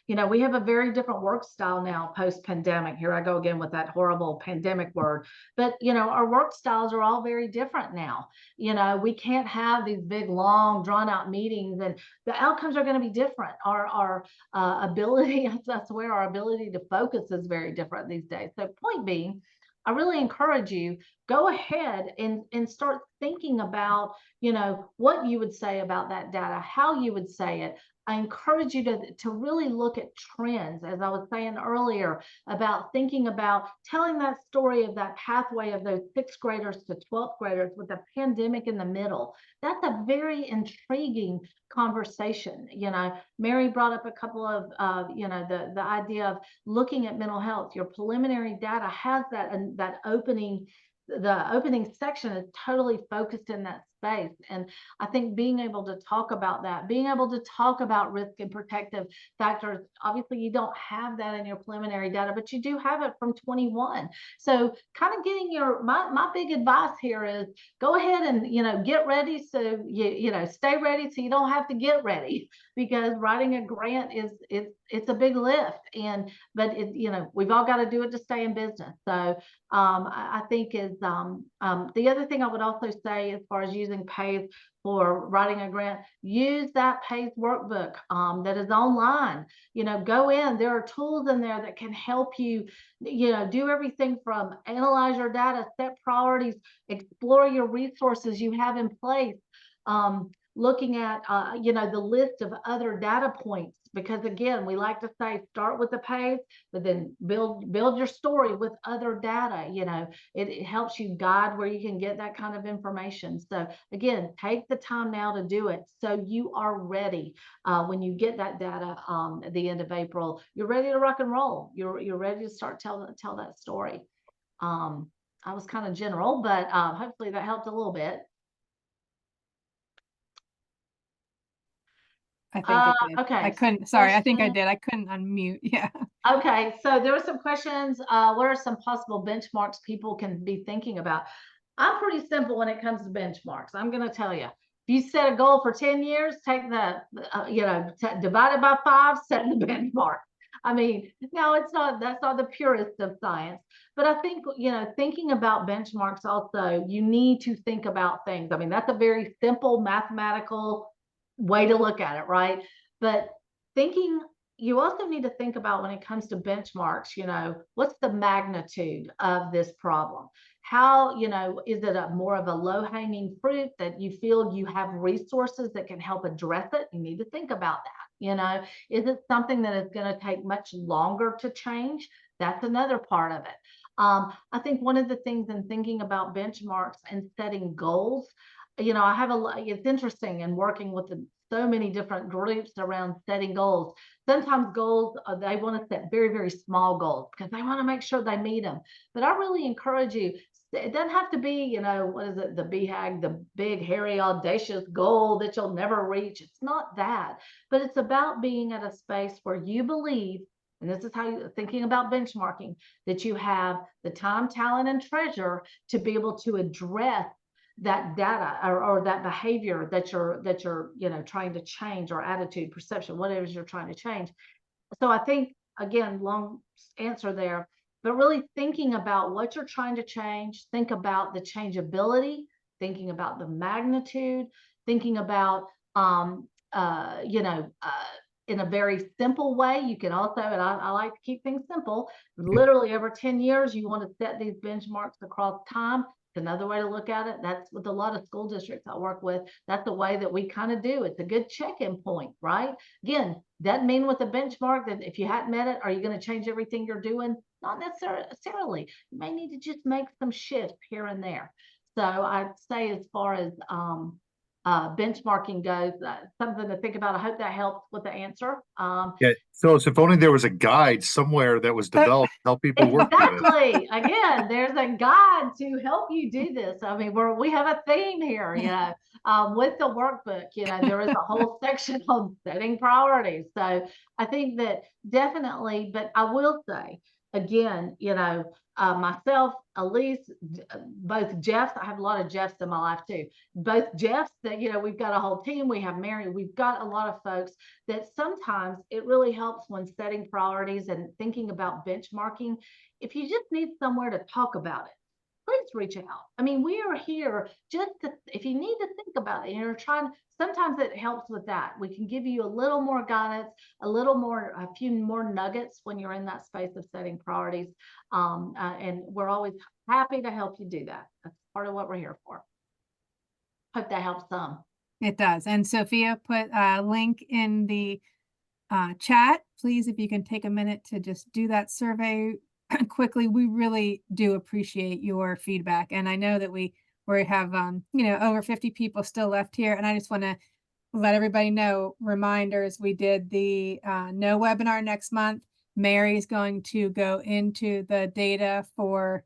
You know, we have a very different work style now post-pandemic. Here I go again with that horrible pandemic word. But, you know, our work styles are all very different now. You know, we can't have these big, long, drawn-out meetings, and the outcomes are going to be different. Our ability, that's where our ability to focus is very different these days. So point being, I really encourage you, go ahead and start thinking about, you know, what you would say about that data, how you would say it. I encourage you to really look at trends, as I was saying earlier, about thinking about telling that story of that pathway of those 6th graders to 12th graders with the pandemic in the middle. That's a very intriguing conversation. You know, Mary brought up a couple of, you know, the idea of looking at mental health. Your preliminary data has that, and that opening, the opening section is totally focused in that space. And I think being able to talk about that, being able to talk about risk and protective factors, obviously you don't have that in your preliminary data, but you do have it from 21. So kind of getting my big advice here is go ahead and, you know, get ready. So you know, stay ready so you don't have to get ready, because writing a grant it's a big lift. But you know, we've all got to do it to stay in business. So I think is the other thing I would also say, as far as using PAYS for writing a grant, use that PAYS workbook that is online. You know, go in, there are tools in there that can help you, you know, do everything from analyze your data, set priorities, explore your resources you have in place, looking at, you know, the list of other data points, because again, we like to say, start with the PAYS, but then build your story with other data. You know, it helps you guide where you can get that kind of information. So again, take the time now to do it, so you are ready when you get that data at the end of April. You're ready to rock and roll. You're ready to start tell that story. I was kind of general, but hopefully that helped a little bit. I think it did. Okay. I couldn't, sorry, I think I did. I couldn't unmute. Yeah. Okay, so there were some questions. What are some possible benchmarks people can be thinking about? I'm pretty simple when it comes to benchmarks. I'm going to tell you. If you set a goal for 10 years, take the, you know, divide it by 5, set the benchmark. I mean, no, it's not, that's not the purest of science, but I think, you know, thinking about benchmarks also, you need to think about things. I mean, that's a very simple mathematical way to look at it, right? But you also need to think about, when it comes to benchmarks, you know, what's the magnitude of this problem? How, you know, is it more of a low-hanging fruit that you feel you have resources that can help address it? You need to think about that. You know, is it something that is going to take much longer to change? That's another part of it. I think one of the things in thinking about benchmarks and setting goals, you know, it's interesting in working with so many different groups around setting goals. Sometimes goals, they want to set very, very small goals because they want to make sure they meet them. But I really encourage you, it doesn't have to be, you know, what is it, the BHAG, the big, hairy, audacious goal that you'll never reach. It's not that, but it's about being at a space where you believe, and this is how you're thinking about benchmarking, that you have the time, talent, and treasure to be able to address that data or that behavior that you're you know, trying to change, or attitude, perception, whatever you're trying to change. So I think, again, long answer there, but really thinking about what you're trying to change, think about the changeability, thinking about the magnitude, thinking about you know, in a very simple way. You can also, and I like to keep things simple, literally over 10 years, you want to set these benchmarks across time. Another way to look at it. That's with a lot of school districts I work with. That's the way that we kind of do. It's a good check-in point, right? Again, doesn't mean with a benchmark that if you hadn't met it, are you going to change everything you're doing? Not necessarily. You may need to just make some shifts here and there. So I'd say, as far as benchmarking goes, something to think about. I hope that helps with the answer. Yeah, Phyllis, if only there was a guide somewhere that was developed to help people work with it. Exactly. Again, there's a guide to help you do this. I mean, we have a theme here, you know, with the workbook. You know, there is a whole section on setting priorities. So I think that definitely, but I will say again, you know, myself, Elise, both Geoffs, I have a lot of Geoffs in my life too. Both Geoffs, that, you know, we've got a whole team, we have Mary, we've got a lot of folks that sometimes it really helps when setting priorities and thinking about benchmarking. If you just need somewhere to talk about it, please reach out. I mean, we are here just to, if you need to think about it, and you're trying, sometimes it helps with that. We can give you a little more guidance, a few more nuggets when you're in that space of setting priorities. And we're always happy to help you do that. That's part of what we're here for. Hope that helps some. It does. And Sophia put a link in the chat. Please, if you can take a minute to just do that survey quickly. We really do appreciate your feedback. And I know that we have, you know, over 50 people still left here. And I just want to let everybody know, reminders, we did the no webinar next month. Mary is going to go into the data for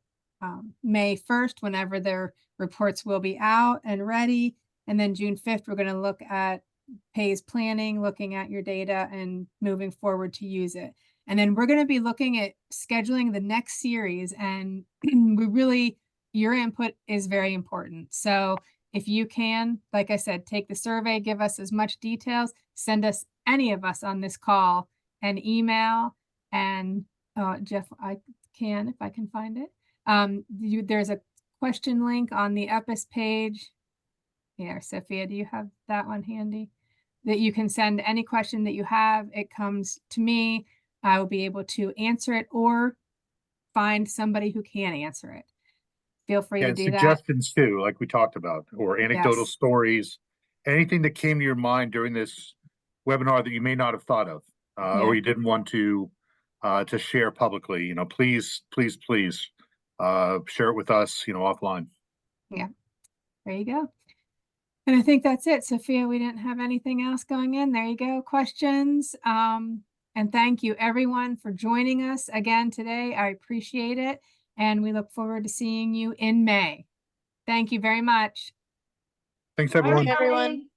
May 1st, whenever their reports will be out and ready. And then June 5th, we're going to look at PAYS planning, looking at your data and moving forward to use it. And then we're going to be looking at scheduling the next series. And your input is very important. So if you can, like I said, take the survey, give us as much details, send us, any of us on this call, an email. And Geoff, I can, if I can find it. There's a question link on the EPIS page. Here, Sophia, do you have that one handy? That you can send any question that you have. It comes to me. I will be able to answer it or find somebody who can answer it. Feel free to do that. Suggestions too, like we talked about, or anecdotal Yes. stories, anything that came to your mind during this webinar that you may not have thought of, or you didn't want to share publicly. You know, please share it with us, you know, offline. Yeah, there you go. And I think that's it, Sophia. We didn't have anything else going in. There you go. Questions. And thank you everyone for joining us again today. I appreciate it. And we look forward to seeing you in May. Thank you very much. Thanks, everyone. Bye, everyone.